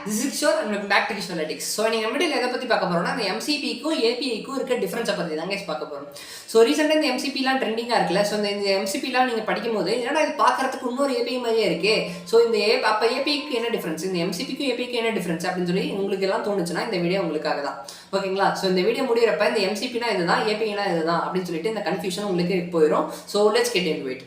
This is Kishore and welcome back to Kishore analytics. So நீங்கள் நம்மிடையில் எதை பற்றி பார்க்க போகிறோம்னா அந்த எம்சிபிக்கும் ஏபிஐக்கும் இருக்க டிஃப்ரென்ஸை பற்றி தாங்க பார்க்க போகிறோம். ஸோ ரீசெண்டாக இந்த எம்சிபிலாம் ட்ரெண்டிங்காக இருக்குல்ல. ஸோ இந்த எம்சிபிலாம் நீங்கள் படிக்கும்போது என்னடா இது பார்க்கறதுக்கு இன்னொரு ஏபிஐ மாதிரியே இருக்கே. ஸோ இந்த அப்போ ஏபிஐக்கு என்ன டிஃப்ரென்ஸ், இந்த எம்சிபிக்கும் ஏபிஐக்கு என்ன டிஃப்ரென்ஸ் அப்படின்னு சொல்லி உங்களுக்கு எல்லாம் தோணுச்சுன்னா இந்த வீடியோ உங்களுக்காக தான். ஓகேங்களா? ஸோ இந்த வீடியோ முடிகிறப்ப இந்த எம்சிபினா இதுதான், ஏபிஐனா இதுதான் அப்படின்னு சொல்லிட்டு இந்த கன்ஃபியூஷன் உங்களுக்கு போயிடும். So let's get into it.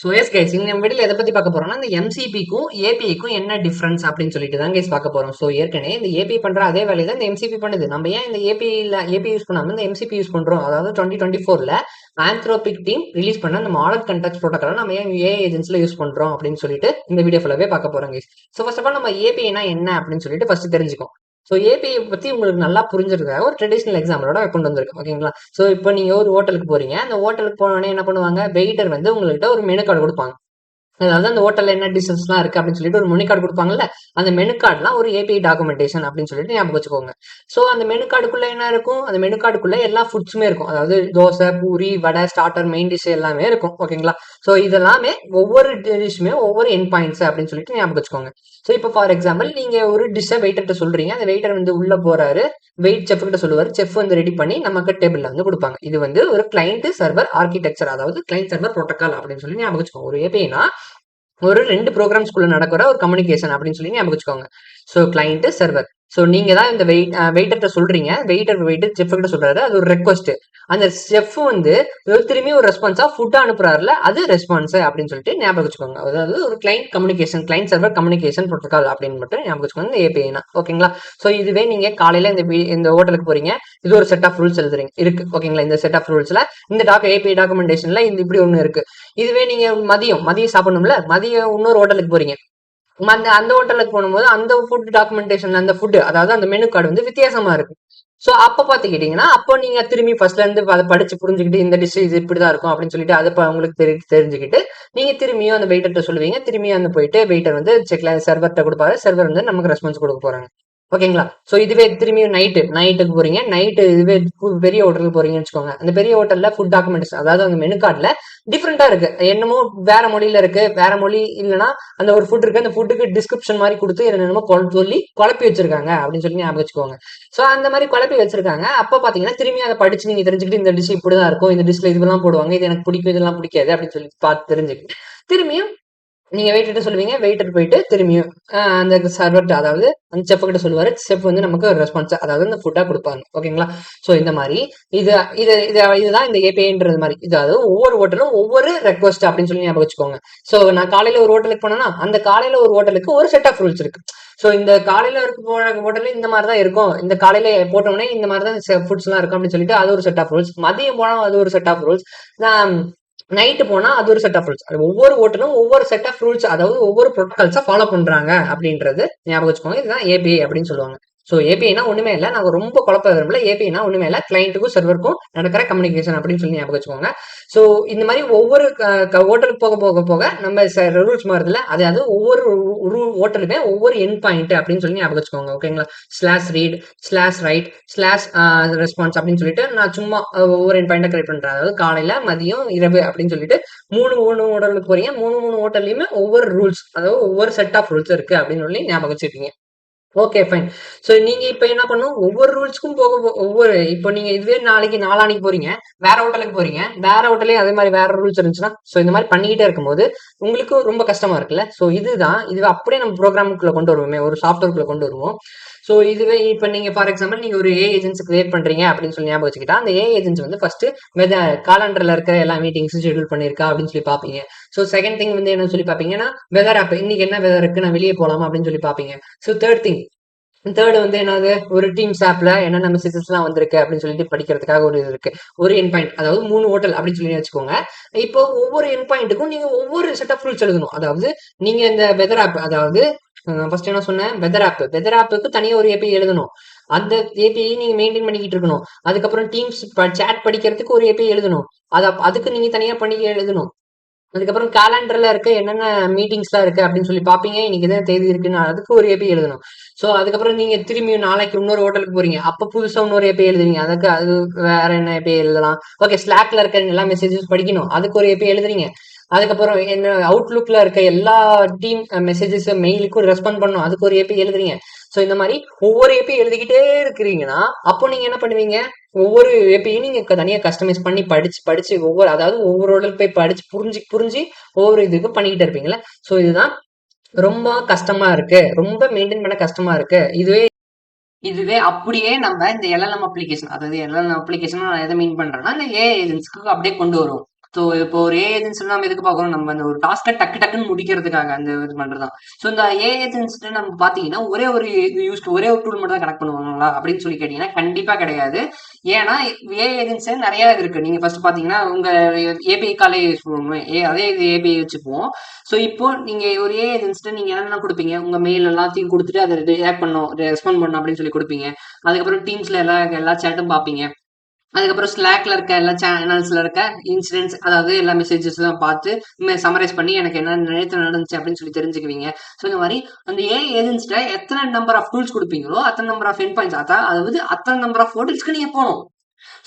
So S guys, இந்த வீடியோவில் எதை பற்றி பார்க்க போகிறோம்னா இந்த எம்சிபிக்கும் ஏபிஐக்கும் என்ன டிஃப்ரென்ஸ் அப்படின்னு சொல்லிட்டு தான் கைஸ் பார்க்க போகிறோம். ஸோ ஏற்கனவே இந்த ஏபிஐ பண்ணுற அதே வேலையை தான் இந்த எம்சிபி பண்ணுது. நம்ம ஏன் இந்த ஏபி யூஸ் பண்ணாமல் இந்த எம்சிபி யூஸ் பண்ணுறோம்? அதாவது 2024 ஆந்த்ரோபிக் டீம் ரிலீஸ் பண்ண அந்த மாடல் கண்டெக்ஸ்ட் ப்ரோட்டோக்கால் நம்ம ஏன் ஏஐ ஏஜென்ட்ஸில் யூஸ் பண்ணுறோம் அப்படின்னு சொல்லிட்டு இந்த வீடியோ ஃபுல்லாகவே பார்க்க போகிறோம் guys. So first of all நம்ம ஏபிஐனா என்ன அப்படின்னு சொல்லிட்டு ஃபர்ஸ்ட் தெரிஞ்சுக்கோம். ஸோ ஏபிஐ பற்றி உங்களுக்கு நல்லா புரிஞ்சிருக்காக ஒரு ட்ரெடிஷனல் எக்ஸாம்பிளோட கொண்டு வந்திருக்கு. ஓகேங்களா? ஸோ இப்போ நீங்கள் ஒரு ஹோட்டலுக்கு போறீங்க. அந்த ஹோட்டலுக்கு போனோடனே என்ன பண்ணுவாங்க, வெயிட்டர் வந்து உங்கள்கிட்ட ஒரு மெனு கார்டு கொடுப்பாங்க. அதாவது அந்த ஹோட்டல்ல என்ன டிஷ்ஷஸ்லாம் இருக்கு அப்படின்னு சொல்லிட்டு ஒரு மெனு கார்டு கொடுப்பாங்கல்ல. அந்த மெனு கார்டுலாம் ஒரு ஏபிஐ டாக்குமெண்டேஷன் அப்படின்னு சொல்லிட்டு ஞாபகம் வச்சுக்கோங்க. ஸோ அந்த மெனு கார்டுக்குள்ள என்ன இருக்கும், அந்த மெனு கார்டுக்குள்ள எல்லா ஃபுட்ஸுமே இருக்கும். அதாவது தோசை, பூரி, வடை, ஸ்டார்டர், மெயின் டிஷ் எல்லாமே இருக்கும். ஓகேங்களா? ஸோ இதெல்லாமே ஒவ்வொரு டிஷ்ஷுமே ஒவ்வொரு என் பாயிண்ட்ஸ் அப்படின்னு சொல்லிட்டு ஞாபகம் வச்சுக்கோங்க. ஸோ இப்போ ஃபார் எக்ஸாம்பிள் நீங்க ஒரு டிஷ்ஷை வெயிட்டர்கிட்ட சொல்றீங்க. அந்த வெயிட்டர் வந்து உள்ள போறாரு, வெயிட் செஃப் கிட்ட சொல்லுவாரு. செஃப் வந்து ரெடி பண்ணி நமக்கு டேபிள்ல வந்து கொடுப்பாங்க. இது வந்து ஒரு கிளைண்ட் சர்வர் ஆர்கிடெக்சர், அதாவது கிளைண்ட் சர்வர் ப்ரோட்டோகால் அப்படின்னு சொல்லி ஞாபகம் வச்சுக்கோங்க. ஒரு ஏபிஐனா ஒரு 2 ப்ரோக்ராம்ஸ்குள்ள நடக்கிற ஒரு கம்யூனிகேஷன் அப்படின்னு சொல்லி ஞாபகம் வச்சுக்கோங்க. So client server. ஸோ நீங்க தான் இந்த வெயிட்டர்கிட்ட சொல்றீங்க, வெயிட்டர் செஃப் கிட்ட சொல்றாரு, அது ஒரு ரெக்வஸ்ட். அந்த செஃப் வந்து திரும்பி ஒரு ரெஸ்பான்ஸா ஃபுட்டா அனுப்புறாருல, அது ரெஸ்பான்ஸ் அப்படின்னு சொல்லிட்டு ஞாபகம் வச்சுக்கோங்க. அதாவது ஒரு client communication, client server communication protocol அப்படின்னு மட்டும் ஞாபகம் வச்சுக்கோங்க இந்த ஏபிஐனா. ஓகேங்களா? ஸோ இதுவே நீங்க காலையில இந்த ஹோட்டலுக்கு போறீங்க, இது ஒரு செட் ஆஃப் ரூல்ஸ் எழுதுறீங்க இருக்கு. ஓகேங்களா? இந்த செட் ஆஃப் ரூல்ஸ்ல இந்த ஏபிஐ டாக்குமெண்டேஷன்ல இந்த இப்படி ஒண்ணு இருக்கு. இதுவே நீங்க மதியம் சாப்பிடணும்ல, மதியம் இன்னொரு ஹோட்டலுக்கு போறீங்க. அந்த ஹோட்டலுக்கு போகும்போது அந்த ஃபுட் டாக்குமெண்டேஷன், அந்த ஃபுட் அதாவது அந்த மெனு கார்டு வந்து வித்தியாசமா இருக்கு. சோ அப்ப பாத்துக்கிட்டீங்கன்னா, அப்போ நீங்க திரும்பி ஃபர்ஸ்ட்ல இருந்து அதை படிச்சு புரிஞ்சுக்கிட்டு இந்த டிஷ் இது இப்படிதான் இருக்கும் அப்படின்னு சொல்லிட்டு அதை உங்களுக்கு தெரிஞ்சுக்கிட்டு நீங்க திரும்பியும் அந்த வெயிட்டர்கிட்ட சொல்லுவீங்க. திரும்பியும் அந்த போயிட்டு வெயிட்டர் வந்து சர்வர்கிட்ட கொடுப்பாரு. சர்வர் வந்து நமக்கு ரெஸ்பான்ஸ் கொடுக்க போறாங்க. ஓகேங்களா? சோ இதுவே திரும்பியும் நைட்டுக்கு போறீங்க. இதுவே பெரிய ஹோட்டலுக்கு போறீங்கன்னு வச்சுக்கோங்க. அந்த பெரிய ஹோட்டல்ல ஃபுட் டாக்குமெண்டேஷன், அதாவது அந்த மெனு கார்டுல டிஃப்ரெண்டா இருக்கு. என்னமோ வேற மொழியில இருக்கு. வேற மொழி இல்லைன்னா அந்த ஒரு ஃபுட் இருக்கு, அந்த ஃபுட்டுக்கு டிஸ்கிரிப்ஷன் மாதிரி கொடுத்து என்னென்னமோ சொல்லி குழப்பி வச்சிருக்காங்க அப்படின்னு சொல்லி ஞாபகம் வச்சுக்கோங்க. சோ அந்த மாதிரி குழப்பி வச்சிருக்காங்க. அப்ப பாத்தீங்கன்னா திரும்பி அதை படிச்சு நீங்க தெரிஞ்சுக்கிட்டு இந்த டிஷ் இப்படிதான் இருக்கும், இந்த டிஷ்ல இதெல்லாம் போடுவாங்க, இது எனக்கு பிடிக்கும், இதெல்லாம் பிடிக்காது அப்படின்னு சொல்லி பார்த்து தெரிஞ்சுக்கிட்டு திரும்பியும் நீங்க வெயிட்டர் சொல்லுவீங்க. வெயிட்டர் போயிட்டு திரும்பியும் அந்த சர்வர்ட்ட, அதாவது அந்த செஃப் கிட்ட சொல்லுவாரு. செஃப் வந்து நமக்கு ஒரு ரெஸ்பான்ஸ், அதாவது இந்த ஃபுட்டா கொடுப்பாங்க. ஓகேங்களா? சோ இந்த மாதிரி இது இது இதுதான் இந்த ஏபிஐன்றது மாதிரி. இது அதாவது ஒவ்வொரு ஹோட்டலும் ஒவ்வொரு ரெக்வஸ்ட் அப்படின்னு சொல்லி ஞாபகம் வச்சுக்கோங்க. சோ நான் காலையில ஒரு ஹோட்டலுக்கு போனேன்னா அந்த காலையில ஒரு ஹோட்டலுக்கு ஒரு செட் ஆஃப் ரூல்ஸ் இருக்கு. சோ இந்த காலையில இருக்க ஹோட்டல்ல இந்த மாதிரி தான் இருக்கும், இந்த காலையில போட்டோம்னே இந்த மாதிரி தான் ஃபுட்ஸ் எல்லாம் இருக்கும் அப்படின்னு சொல்லிட்டு அது ஒரு செட் ஆஃப் ரூல்ஸ். மதியம் போனா அது ஒரு செட் ஆஃப் ரூல்ஸ். நைட்டு போனா அது ஒரு செட் ஆஃப் ரூல்ஸ். ஒவ்வொரு ஹோட்டலும் ஒவ்வொரு செட் ஆஃப் ரூல்ஸ், அதாவது ஒவ்வொரு ப்ரோட்டோகால்ஸா ஃபாலோ பண்றாங்க அப்படின்றது ஞாபகம் வச்சுக்கோங்க. இதுதான் ஏபிஐ அப்படின்னு சொல்லுவாங்க. ஸோ ஏபிஐனா ஒண்ணுமே இல்லை, நாங்க ரொம்ப குழப்ப விரும்பல. ஏபிஐனா ஒண்ணுமே இல்லை, கிளைண்ட்டுக்கும் சர்வருக்கும் நடக்கிற கம்யூனிகேஷன் அப்படின்னு சொல்லி ஞாபகம் வச்சுக்கோங்க. ஸோ இந்த மாதிரி ஒவ்வொரு ஹோட்டலுக்கு போக போக போக நம்ம ரூல்ஸ் மாறுதுல, அதாவது ஒவ்வொரு ஹோட்டலுமே ஒவ்வொரு என் பாயிண்ட் அப்படின்னு சொல்லி ஞாபகம் வச்சுக்கோங்க. ஓகேங்களா? Slash read, slash right, slash response அப்படின்னு சொல்லிட்டு நான் சும்மா ஒவ்வொரு என் பாயிண்டா கிரியேட் பண்றேன். அதாவது காலையில, மதியம், இரவு அப்படின்னு சொல்லிட்டு மூணு ஹோட்டலுக்கு போறீங்க. மூணு ஹோட்டல்லையுமே ஒவ்வொரு ரூல்ஸ், அதாவது ஒவ்வொரு செட் ஆஃப் ரூல்ஸ் இருக்கு அப்படின்னு சொல்லி ஞாபகம் வச்சுக்கீங்க. Okay fine. சோ நீங்க இப்ப என்ன பண்ணும், ஒவ்வொரு ரூல்ஸ்க்கும் ஒவ்வொரு இப்போ நீங்க இதுவே நாளானிக்கு போறீங்க, வேற ஹோட்டலுக்கு போறீங்க, வேற ஹோட்டலே அதே மாதிரி வேற ரூல்ஸ் இருந்துச்சுன்னா, சோ இந்த மாதிரி பண்ணிக்கிட்டே இருக்கும்போது உங்களுக்கு ரொம்ப கஷ்டமா இருக்குல்ல. சோ இதுவே அப்படியே நம்ம ப்ரோக்ராமுக்குள்ள கொண்டு வருவோமே, ஒரு சாஃப்ட்வேர்க்குள்ள கொண்டு வருவோம். சோ இதுவே இப்ப நீங்க ஃபார் எக்ஸாம்பிள் நீங்க ஒரு ஏ ஏஜென்சி கிரியேட் பண்றீங்க அப்படின்னு சொல்லி ஞாபகம் வச்சுக்கிட்டா, அந்த ஏ ஏஜென்சி வந்து ஃபர்ஸ்ட் காலண்டர்ல இருக்கிற எல்லா மீட்டிங்ஸும் ஷெட்யூல் பண்ணிருக்கா அப்படின்னு சொல்லி பாப்பீங்க. சோ செகண்ட் திங் வந்து என்ன சொல்லி பாப்பீங்கன்னா, வெதர் ஆப், இன்னைக்கு என்ன வெதர் இருக்கு, நான் வெளியே போலாமா அப்படின்னு சொல்லி பாப்பீங்க. சோ தேர்ட் வந்து என்னது, ஒரு டீம்ஸ் ஆப்ல என்னென்ன மெசேஜஸ் எல்லாம் வந்திருக்கு அப்படின்னு சொல்லிட்டு படிக்கிறதுக்காக ஒரு இது இருக்கு. ஒரு என் பாயிண்ட், அதாவது 3 ஹோட்டல் அப்படின்னு சொல்லி வச்சுக்கோங்க. இப்போ ஒவ்வொரு என் பாயிண்ட்டுக்கும் நீங்க ஒவ்வொரு செட் ஆஃப் ரூல்ஸ் எழுதணும். அதாவது நீங்க இந்த வெதர் ஆப், அதாவது ஃபர்ஸ்ட் என்ன சொன்னேன், வெதர் ஆப்புக்கு தனியா ஒரு ஏபிஐ எழுதணும். அந்த ஏபிஐ நீங்க மெயின்டைன் பண்ணிக்கிட்டு இருக்கணும். அதுக்கப்புறம் டீம்ஸ் சேட் படிக்கிறதுக்கு ஒரு ஏபிஐ எழுதணும். அதுக்கு நீங்க தனியா பண்ணி எழுதணும். அதுக்கப்புறம் கேலண்டர்ல இருக்க என்னென்ன மீட்டிங்ஸ்லாம் இருக்கு அப்படின்னு சொல்லி பாப்பீங்க. இன்னைக்கு என்ன தேதி இருக்குன்னு அதுக்கு ஒரு ஏபி எழுதணும். சோ அதுக்கப்புறம் நீங்க திரும்பியும் நாளைக்கு இன்னொரு ஹோட்டலுக்கு போறீங்க, அப்ப புதுசா இன்னொரு ஏபி எழுதுறீங்க. அது வேற என்ன ஏபி எழுதலாம். ஓகே, ஸ்லாக்ல இருக்க எல்லா மெசேஜஸ் படிக்கணும், அதுக்கு ஒரு ஏபி எழுதுறீங்க. அதுக்கப்புறம் என்ன அவுட்லுக்ல இருக்க எல்லா டீம் மெசேஜஸ் மெயிலுக்கும் ரெஸ்பாண்ட் பண்ணும், அதுக்கு ஒரு ஏபி எழுதுறீங்க. ஸோ இந்த மாதிரி ஒவ்வொரு ஏபி எழுதிக்கிட்டே இருக்கிறீங்கன்னா அப்போ நீங்க என்ன பண்ணுவீங்க, ஒவ்வொரு ஏபியும் நீங்க தனியா கஸ்டமைஸ் பண்ணி படிச்சு படிச்சு ஒவ்வொரு, அதாவது ஒவ்வொரு போய் படிச்சு புரிஞ்சு புரிஞ்சு ஒவ்வொரு இதுக்கும் பண்ணிக்கிட்டு இருப்பீங்களா. ஸோ இதுதான் ரொம்ப கஷ்டமா இருக்கு, ரொம்ப மெயின்டைன் பண்ண கஷ்டமா இருக்கு. இதுவே அப்படியே நம்ம இந்த எல்எல்எம் அப்ளிகேஷன், அதாவது எல்எல்எம் அப்ளிகேஷன் நான் எதை மீன் பண்றேன்னா இந்த ஏஐ ஏஜென்ட்ஸ்க்கு அப்படியே கொண்டு வரும். ஸோ இப்போ ஒரு ஏஐ ஏஜென்ட்ஸ் நம்ம எதுக்கு பார்க்குறோம், நம்ம அந்த ஒரு டாஸ்க்கை டக்கு டக்குன்னு முடிக்கிறதுக்காக அந்த இது பண்றதுதான். ஸோ இந்த ஏஐ ஏஜென்ட்ஸ் நம்ம பார்த்தீங்கன்னா ஒரே ஒரு ஒரே ஒரு டூல் மட்டும் தான் கனெக்ட் பண்ணுவாங்களா அப்படின்னு சொல்லி கேட்டீங்கன்னா கண்டிப்பா கிடையாது. ஏன்னா ஏஐ ஏஜென்ட்ஸ் நிறைய இருக்கு. நீங்க ஃபர்ஸ்ட் பாத்தீங்கன்னா உங்க ஏபிஐ காலே யூஸ் பண்ணுவோம், அதே இது ஏபிஐ வச்சுப்போம். ஸோ இப்போ நீங்க ஒரு ஏஐ ஏஜென்ட்ஸ்ட்டு நீங்க என்னென்ன கொடுப்பீங்க, உங்க மெயில் எல்லாத்தையும் கொடுத்துட்டு அதை ரியாக்ட் பண்ணும், ரெஸ்பாண்ட் பண்ணும் அப்படின்னு சொல்லி கொடுப்பீங்க. அதுக்கப்புறம் டீம்ஸ்ல எல்லா சேட்டும் பார்ப்பீங்க. அதுக்கப்புறம் ஸ்லாக்ல இருக்க எல்லா சேனல்ஸ்ல இருக்க இன்சிடென்ட்ஸ், அதாவது எல்லா மெசேஜஸ் எல்லாம் பார்த்து சமரைஸ் பண்ணி எனக்கு என்ன நேத்து நடந்துச்சு அப்படின்னு சொல்லி தெரிஞ்சுக்குவீங்க. ஸோ இந்த மாதிரி அந்த ஏஐ ஏஜென்ட்ஸ்ட எத்தனை நம்பர் ஆஃப் டூல்ஸ் கொடுப்பீங்களோ அத்தனை நம்பர் ஆஃப் என் பாயிண்ட்ஸ், அதாவது அத்தனை நம்பர் ஆஃப் ஹோட்டல்ஸ்க்கு நீங்க போகணும்.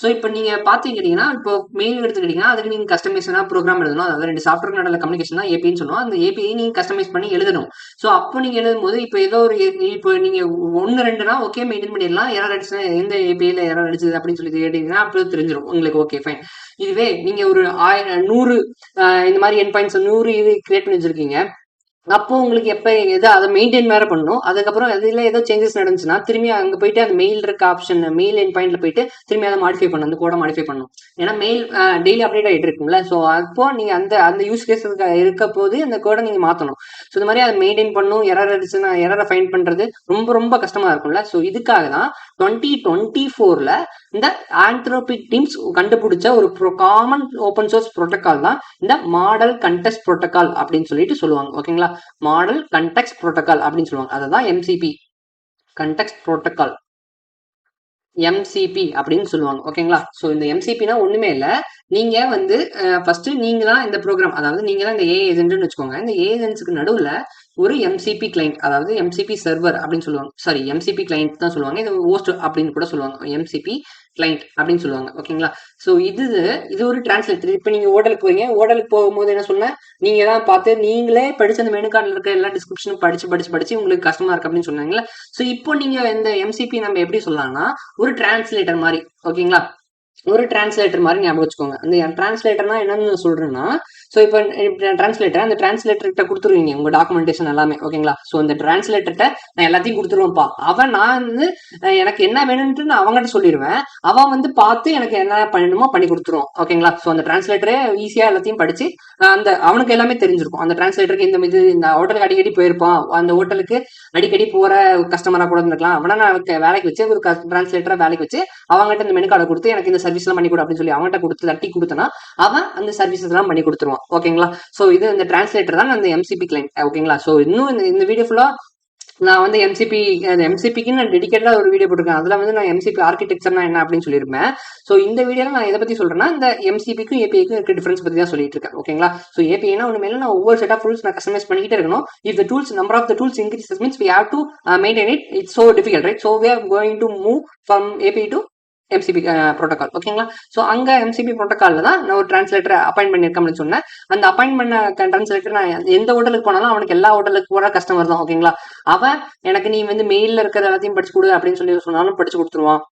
ஸோ இப்போ நீங்க பாத்துக்கிட்டீங்கன்னா இப்போ மெயில் எடுத்துக்கிட்டீங்கன்னா அதுக்கு நீங்க கஸ்டமைஸா ப்ரோக்ராம் எழுதணும். அதாவது ரெண்டு சாஃப்ட்வேர் நடுல கம்யூனிகேஷன் தான் ஏபின்னு சொல்லுவோம். அந்த ஏபிஐ நீங்க கஸ்டமைஸ் பண்ணி எழுதணும். ஸோ அப்போ நீங்க எழுதும் போது இப்போ ஏதோ ஒரு இப்போ நீங்க ஒன்னு ரெண்டுனா ஓகே மெயின்டைன் பண்ணிடலாம். எரர் அடிச்சுன்னா எந்த ஏபிஐல எரர் அடிச்சது அப்படின்னு சொல்லி கேட்டீங்கன்னா அப்படி தெரிஞ்சிடும் உங்களுக்கு. Okay fine. இதுவே நீங்க ஒரு 100 இந்த மாதிரி என் பாயிண்ட்ஸ் 100 இது கிரியேட் பண்ணி வச்சிருக்கீங்க. அப்போ உங்களுக்கு எப்ப எது அதை மெயின்டைன் வேற பண்ணணும். அதுக்கப்புறம் அதுல ஏதோ சேஞ்சஸ் நடந்துச்சுன்னா திரும்பி அங்க போயிட்டு அந்த மெயில் இருக்க ஆப்ஷன் மெயில் என் பாயிண்ட்ல போயிட்டு திரும்பி அதை மாடிஃபை பண்ணணும், அந்த கோடை மாடிஃபை பண்ணணும். ஏன்னா மெயில் டெய்லி அப்டேட் ஆகிட்டு இருக்கும்ல. ஸோ அப்போ நீங்க அந்த அந்த யூஸ் கேஸ் இருக்க போது அந்த கோடை நீங்க மாத்தணும். ஸோ இந்த மாதிரி அதை மெயின்டைன் பண்ணும். எரர் அடிச்சுன்னா எரரை ஃபைண்ட் பண்றது ரொம்ப ரொம்ப கஷ்டமா இருக்கும்ல. ஸோ இதுக்காக தான் 2024ல இந்த ஆந்த்ரோபிக் டீம்ஸ் கண்டுபிடிச்ச ஒரு காமன் ஓப்பன் சோர்ஸ் ப்ரோட்டோகால் தான் இந்த மாடல் கண்டெக்ஸ்ட் ப்ரோட்டோகால் அப்படின்னு சொல்லிட்டு சொல்லுவாங்க. ஓகேங்களா. மாடல் கண்டெக்ஸ்ட் புரோட்டோகால் அப்படின்னு சொல்லுவாங்க. அதுதான் எம்சிபி, கண்டெக்ஸ்ட் புரோட்டோகால், எம்சிபி அப்படின்னு சொல்லுவாங்க. ஓகேங்களா. ஸோ இந்த எம்சிபினா ஒண்ணுமே இல்லை, நீங்க வந்து ஃபர்ஸ்ட் நீங்க தான் இந்த ப்ரோக்ராம், அதாவது நீங்க தான் இந்த ஏஐ ஏஜென்ட்னு வச்சுக்கோங்க. இந்த ஏஐ ஏஜென்ட்ஸ்க்கு நடுவுல ஒரு எம்சிபி கிளைண்ட், அதாவது எம்சிபி சர்வர் அப்படின்னு சொல்லுவாங்க. சாரி, எம்சிபி கிளைண்ட் தான் சொல்லுவாங்க. இது ஹோஸ்ட் அப்படின்னு கூட சொல்லுவாங்க. எம்சிபி கிளைண்ட் அப்படின்னு சொல்லுவாங்க. ஓகேங்களா. ஸோ இது ஒரு டிரான்ஸ்லேட்டர். இப்போ நீங்க ஹோட்டலுக்கு போறீங்க, ஹோட்டலுக்கு போகும்போது என்ன சொன்னேன், நீங்க தான் பார்த்து நீங்களே படிச்சு அந்த மெனு கார்டில் இருக்க எல்லா டிஸ்கிரிப்ஷனும் படிச்சு உங்களுக்கு கஷ்டமா இருக்கு அப்படின்னு சொன்னாங்களா. ஸோ இப்போ நீங்க இந்த எம்சிபி நம்ம எப்படி சொல்லலாம்னா ஒரு டிரான்ஸ்லேட்டர் மாதிரி. ஓகேங்களா. ஒரு டிரான்ஸ்லேட்டர் மாதிரி ஞாபகம் வச்சுக்கோங்க. அந்த டிரான்ஸ்லேட்டர்னா என்னன்னு சொல்றேன்னா, ஸோ இப்போ டிரான்ஸ்லேட்டர் அந்த டிரான்ஸ்லேட்டர்கிட்ட கொடுத்துருவீங்க உங்க டாக்குமெண்டேஷன் எல்லாமே. ஓகேங்களா. ஸோ அந்த டிரான்ஸ்லேட்டர்கிட்ட நான் எல்லாத்தையும் கொடுத்துருவேன்ப்பா. அவன் நான் வந்து எனக்கு என்ன வேணும்னு நான் அவங்ககிட்ட சொல்லிடுவேன். அவன் வந்து பார்த்து எனக்கு என்ன பண்ணணுமோ பண்ணி கொடுத்துருவோம். ஓகேங்களா. ஸோ அந்த டிரான்ஸ்லேட்டரே ஈஸியா எல்லாத்தையும் படிச்சு அந்த அவனுக்கு எல்லாமே தெரிஞ்சிருக்கும். அந்த டிரான்ஸ்லேட்டருக்கு இந்த ஹோட்டலுக்கு அடிக்கடி போயிருப்பான், அந்த ஹோட்டலுக்கு அடிக்கடி போற கஸ்டமரா கூட இருந்திருக்கலாம். அவனை நான் வேலைக்கு வச்சு ஒரு டிரான்ஸ்லேட்டரா வேலைக்கு வச்சு அவங்ககிட்ட இந்த மெனு கார்டை கொடுத்து எனக்கு இந்த சர்வீஸ் எல்லாம் பண்ணி கொடு அப்படின்னு சொல்லி அவன்கிட்ட கொடுத்து தட்டி கொடுத்தனா அவன் அந்த சர்வீசஸ் எல்லாம் பண்ணி கொடுத்துருவான். ஓகேங்களா. சோ இது இந்த டிரான்ஸ்லேட்டர் தான் அந்த எம்சிபி கிளைண்ட். ஓகேங்களா. சோ இன்னும் இந்த வீடியோ ஃபுல்லா நான் வந்து எம்சிபிக்கு நான் டெடிகேட்டா ஒரு வீடியோ போட்டிருக்கேன். அதுல வந்து நான் எம்சிபி ஆர்கிடெக்சர்னா என்ன அப்படின்னு சொல்லியிருப்பேன். சோ இந்த வீடியோல நான் எதை பத்தி சொல்றேன்னா இந்த எம்சிபிக்கும் ஏபிஐக்கும் இருக்க டிஃபரன்ஸ் பத்தி தான் சொல்லிட்டு இருக்கேன். ஓகேங்களா. சோ ஏபிஐனா ஒண்ணு மேல நான் ஒவ்வொரு செட் ஆஃப் டூல்ஸ் நான் கஸ்டமைஸ் பண்ணிக்கிட்டே இருக்கணும். If the tools number of the tools increases means we have to maintain it. It's so difficult, right? So we are going to move from API to MCB protocol. ஓகேங்களா. So அங்க MCB ப்ரோட்டோகால்ல தான் நான் ஒரு translator appoint பண்ணியிருக்கேன் அப்படின்னு சொன்னேன். அந்த appoint பண்ண டிரான்ஸ்லேட்டர் நான் எந்த ஹோட்டலுக்கு போனாலும் அவனுக்கு எல்லா ஹோட்டலுக்கு போற கஸ்டமர் தான். ஓகேங்களா. அவன் எனக்கு நீ வந்து மெயில்ல இருக்கிற எல்லாத்தையும் படிச்சு கொடு அப்படின்னு சொல்லி சொன்னாலும் படிச்சு கொடுத்துருவான்.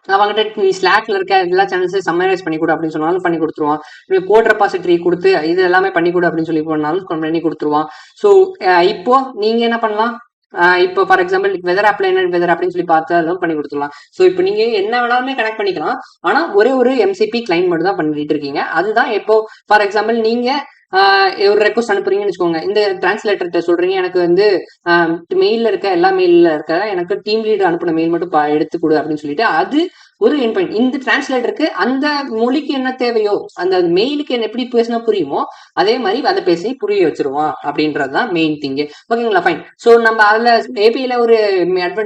அவங்ககிட்ட நீ ஸ்லாக்ல இருக்க எல்லா சேனல்ஸையும் சம்மரைஸ் பண்ணி கொடு அப்படின்னு சொன்னாலும் பண்ணி கொடுத்துருவான். நீ கோட் ரெபாசிட்டரி கொடுத்து இது எல்லாமே பண்ணி கொடு அப்படின்னு சொல்லி போனாலும் பண்ணி கொடுத்துருவான். ஸோ இப்போ நீங்க என்ன பண்ணலாம், இப்போ ஃபார் எக்ஸாம்பிள் வெதர் அப்ளைனர் வெதர் அப்படின்னு சொல்லி பார்த்தாலும் பண்ணி கொடுத்துடலாம். ஸோ இப்போ நீங்க என்ன வேணாலுமே கனெக்ட் பண்ணிக்கலாம். ஆனா ஒரே ஒரு எம்சிபி கிளைண்ட் மட்டும் தான் பண்ணிட்டு இருக்கீங்க. அதுதான் இப்போ ஃபார் எக்ஸாம்பிள் நீங்க ஒரு ரெக்வஸ்ட் அனுப்புறீங்கன்னு வச்சுக்கோங்க. இந்த டிரான்ஸ்லேட்டர்கிட்ட சொல்றீங்க எனக்கு வந்து மெயில்ல இருக்க எல்லா மெயில்ல இருக்க எனக்கு டீம் லீடர் அனுப்பின மெயில் மட்டும் எடுத்து கொடு அப்படின்னு சொல்லிட்டு அது ஒரு என் பாயிண்ட். இந்த டிரான்ஸ்லேட்டருக்கு அந்த மொழிக்கு என்ன தேவையோ அந்த மெயிலுக்கு என்ன எப்படி பேசினா புரியுமோ அதே மாதிரி அதை பேசி புரிய வச்சிருவான் அப்படின்றதுதான் மெயின் திங்கு. ஓகேங்களா. ஃபைன். ஸோ நம்ம அதுல ஏபிஐல ஒரு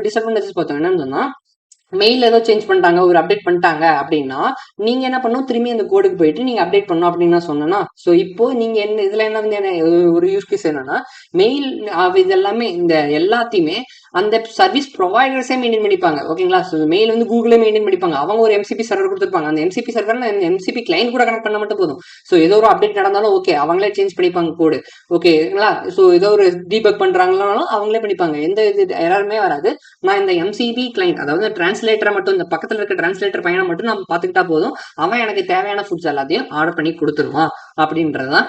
டிஸ்அட்வான்டேஜஸ் பார்த்தோம். என்னன்னு சொன்னா மெயில் ஏதோ சேஞ்ச் பண்ணிட்டாங்க, ஒரு அப்டேட் பண்ணிட்டாங்க அப்படின்னா நீங்க என்ன பண்ணணும், திரும்பி அந்த கோடுக்கு போயிட்டு நீங்க அப்டேட் பண்ணணும் அப்படின்னு நான் சொன்னேன்னா. ஸோ இப்போ நீங்க என்ன இதுல என்ன வந்து ஒரு யூஸ் கேஸ் என்னன்னா, மெயில் இது எல்லாமே இந்த எல்லாத்தையுமே அந்த சர்வீஸ் ப்ரொவைடர்ஸே மெயின்டைன் பண்ணிப்பாங்க. ஓகேங்களா? ஸோ மெயில் வந்து கூகுளே மெயின்டைன் பண்ணிப்பாங்க. அவங்க ஒரு எம்சிபி சர்வர் கொடுத்துருப்பாங்க. அந்த எம்சிபி சர்வர் எம்சிபி கிளைண்ட் கூட கனெக்ட் பண்ண மட்டும் போதும். ஸோ ஏதோ ஒரு அப்டேட் நடந்தாலும் ஓகே, அவங்களே சேஞ்ச் பண்ணிப்பாங்க கோடு. ஓகேங்களா? ஸோ ஏதோ ஒரு டீபக் பண்றாங்கனாலும் அவங்களே பண்ணிப்பாங்க. எந்த இது யாருமே வராது. நான் இந்த எம்சிபி கிளைண்ட், அதாவது டிரான்ஸ்லேட்டரை மட்டும், இந்த பக்கத்துல இருக்க டிரான்ஸ்லேட்டர் பையனை மட்டும் நம்ம பாத்துக்கிட்டா போதும், அவன் எனக்கு தேவையான ஃபுட்ஸ் எல்லாத்தையும் ஆர்டர் பண்ணி கொடுத்துருவான் அப்படின்றதுதான்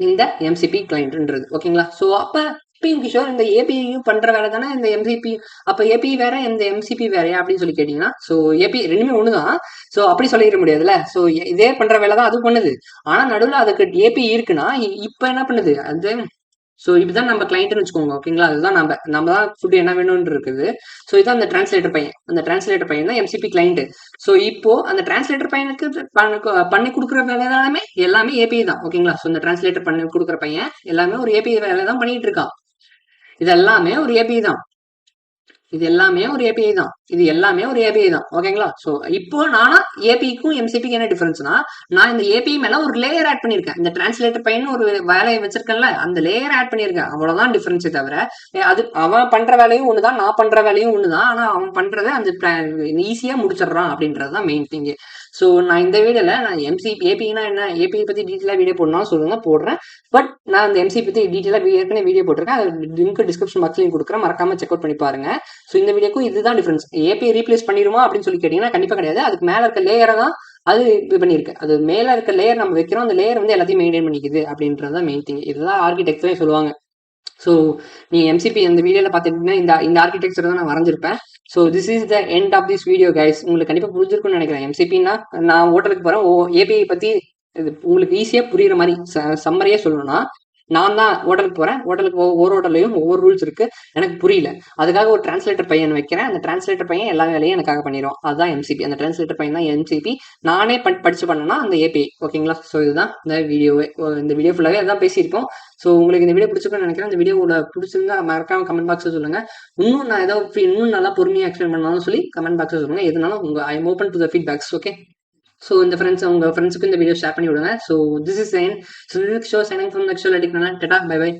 இந்த எம்சிபி கிளைண்ட்ன்றது. ஓகேங்களா? ஸோ அப்ப கிஷோர் இந்த ஏபிஐயும் பண்ற வேலை தானே இந்த எம்சிபி. அப்ப ஏபி வேற இந்த எம்சிபி வேறையா அப்படின்னு சொல்லி கேட்டீங்கன்னா, ஸோ ஏபி ரெண்டுமே ஒண்ணுதான். ஸோ அப்படி சொல்லிட முடியாதுல்ல. ஸோ இதே பண்ற வேலை தான் அது பண்ணுது. ஆனா நடுவில் அதுக்கு ஏபி இருக்குன்னா இப்ப என்ன பண்ணுது அது. ஸோ இப்படிதான் நம்ம கிளைண்ட்னு வச்சுக்கோங்க. ஓகேங்களா? அதுதான் நம்ம தான் ஃபுட் என்ன வேணும்னு இருக்குது. ஸோ இதான் அந்த டிரான்ஸ்லேட்டர் பையன். அந்த டிரான்ஸ்லேட்டர் பையன் தான் எம்சிபி கிளைண்ட். ஸோ இப்போ அந்த டிரான்ஸ்லேட்டர் பையனுக்கு பண்ணி கொடுக்குற வேலை எல்லாமே ஏபிஐ தான். ஓகேங்களா? ஸோ இந்த டிரான்ஸ்லேட்டர் பண்ணி கொடுக்குற பையன் எல்லாமே ஒரு ஏபிஐ வேலை தான் பண்ணிட்டு இருக்கான். இது எல்லாமே ஒரு ஏபிஐ தான். இது எல்லாமே ஒரு ஏபிஐ தான். இது எல்லாமே ஒரு ஏபிஐ தான். ஓகேங்களா? சோ இப்போ நானா ஏபிக்கும் எம்சிபிக்கு என்ன டிஃபரன்ஸ்னா, நான் இந்த ஏபிஐ மேல ஒரு லேயர் ஆட் பண்ணிருக்கேன். இந்த டிரான்ஸ்லேட்டர் பையன் ஒரு வேலையை வச்சிருக்கேன்ல, அந்த லேயர் ஆட் பண்ணிருக்கேன். அவ்வளவுதான் டிஃபரன்ஸே தவிர, அது அவன் பண்ற வேலையும் ஒண்ணுதான், நான் பண்ற வேலையும் ஒண்ணுதான். ஆனா அவன் பண்றதை அந்த ஈஸியா முடிச்சிடறான் அப்படின்றதுதான் மெயின் திங். சோ நான் இந்த வீடியோல நான் ஏபினா என்ன, ஏபிஐ பத்தி டீட்டெயிலா வீடியோ போடணும் சொல்லுங்க, போடுறேன். பட் நான் அந்த எம்சி பத்தி டீட்டெயிலா ஏற்கனவே வீடியோ போட்டிருக்கேன். அது லிங்க் டிஸ்கிரிப்ஷன் பாக்ஸ்லயும் கொடுக்குறேன், மறக்காம செக் அவுட் பண்ணி பாருங்க. ஸோ இந்த வீடியோக்கும் இதுதான் டிஃபரன்ஸ். ஏபிஐ ரீப்ளேஸ் பண்ணிருமா அப்படின்னு சொல்லி கேட்டீங்கன்னா கண்டிப்பா கிடையாது. அதுக்கு மேல இருக்க லேயரை தான் அது இது பண்ணிருக்கு. அது மேல இருக்க லேயர் நம்ம வைக்கிறோம், அந்த லேயர் வந்து எல்லாத்தையும் மெயின்டைன் பண்ணிக்குது அப்படின்றதான் மெயின் திங். இதுதான் ஆர்கிடெக்சரே சொல்லுவாங்க. ஸோ நீ எம்சிபி அந்த வீடியோல பாத்துட்டீங்கன்னா இந்த இந்த ஆர்கிடெக்சர் தான் நான் வரைஞ்சிருப்பேன். So this is the end of this video guys. உங்களுக்கு கண்டிப்பா புரிஞ்சிருக்கும்னு நினைக்கிறேன். எம்சிபின்னா நான் ஹோட்டலுக்கு போறேன், ஏபிஐ பத்தி இது உங்களுக்கு ஈஸியா புரியுற மாதிரி சம்மரியா சொல்லணும்னா, நான் தான் ஹோட்டலுக்கு போறேன், ஹோட்டலுக்கு ஒவ்வொரு ஹோட்டல்லையும் ஒவ்வொரு ரூல்ஸ் இருக்கு, எனக்கு புரியல, அதுக்காக ஒரு டிரான்ஸ்லேட்டர் பையன் வைக்கிறேன். அந்த டிரான்ஸ்லேட்டர் பையன் எல்லா வேலையும் எனக்காக பண்ணிடுவோம். அதுதான் எம்சிபி. அந்த டிரான்ஸ்லேட்டர் பையன் தான் எம்சிபி. நானே படிச்சு பண்ணனா அந்த ஏபிஐ. ஓகேங்களா? ஸோ இதுதான் இந்த வீடியோவே. இந்த வீடியோ ஃபுல்லாவே அதான் பேசியிருக்கோம். ஸோ உங்களுக்கு இந்த வீடியோ பிடிச்சிருக்குன்னு நினைக்கிறேன். இந்த வீடியோட பிடிச்சிருந்தா மறக்காம கமெண்ட் பாக்ஸ்ல சொல்லுங்க. இன்னும் நான் ஏதாவது இன்னும் நல்லா பொறுமையா எக்ஸ்பிளைன் பண்ணாலும் சொல்லி கமெண்ட் பாக்ஸ்ல சொல்லுங்க. எதுனாலும் I am open to the feedbacks. Okay. So இந்த உங்க ஃப்ரெண்ட்ஸுக்கு இந்த வீடியோ ஷேர் பண்ணி விடுங்க. So this is Sain. So next show signing from next show. Tata, bye by.